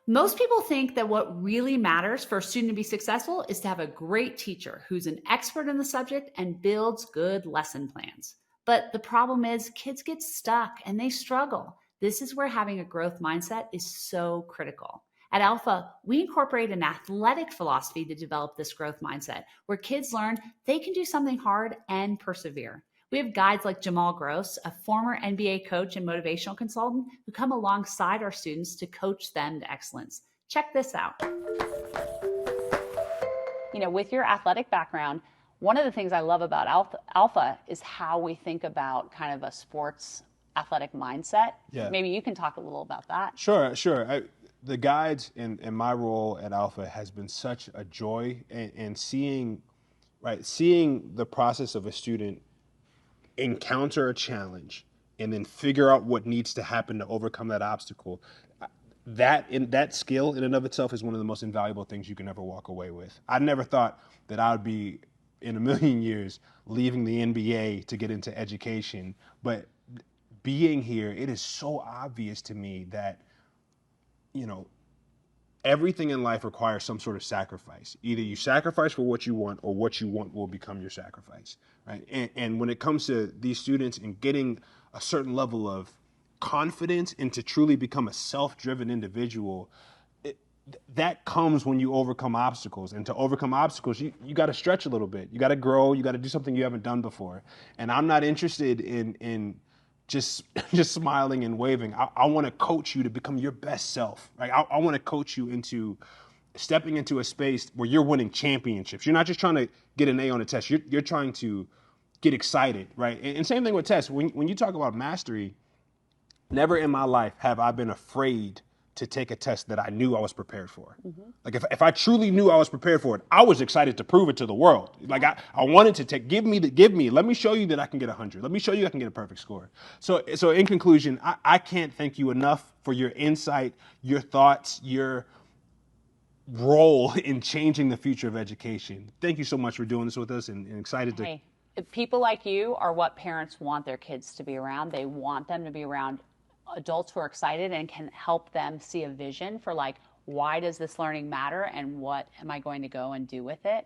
Most people think that what really matters for a student to be successful is to have a great teacher who's an expert in the subject and builds good lesson plans. But the problem is, kids get stuck and they struggle. This is where having a growth mindset is so critical. At Alpha, we incorporate an athletic philosophy to develop this growth mindset where kids learn they can do something hard and persevere. We have guides like Jamal Gross, a former NBA coach and motivational consultant, who come alongside our students to coach them to excellence. Check this out. With your athletic background, one of the things I love about Alpha is how we think about kind of a sports athletic mindset. Yeah. Maybe you can talk a little about that. Sure. The guides in my role at Alpha has been such a joy, and seeing the process of a student encounter a challenge and then figure out what needs to happen to overcome that obstacle. That skill in and of itself is one of the most invaluable things you can ever walk away with. I never thought that I would be in a million years leaving the NBA to get into education, but being here, it is so obvious to me that everything in life requires some sort of sacrifice. Either you sacrifice for what you want, or what you want will become your sacrifice, right? And when it comes to these students and getting a certain level of confidence and to truly become a self-driven individual, that comes when you overcome obstacles. And to overcome obstacles, you got to stretch a little bit. You got to grow. You got to do something you haven't done before. And I'm not interested in just smiling and waving. I want to coach you to become your best self. Right? I want to coach you into stepping into a space where you're winning championships. You're not just trying to get an A on a test. You're trying to get excited, right? And same thing with tests. When you talk about mastery, never in my life have I been afraid to take a test that I knew I was prepared for. Mm-hmm. Like if I truly knew I was prepared for it, I was excited to prove it to the world. Like I wanted to give me, let me show you that I can get 100. Let me show you I can get a perfect score. So in conclusion, I can't thank you enough for your insight, your thoughts, your role in changing the future of education. Thank you so much for doing this with us, and excited to. People like you are what parents want their kids to be around. They want them to be around adults who are excited and can help them see a vision for why does this learning matter and what am I going to go and do with it?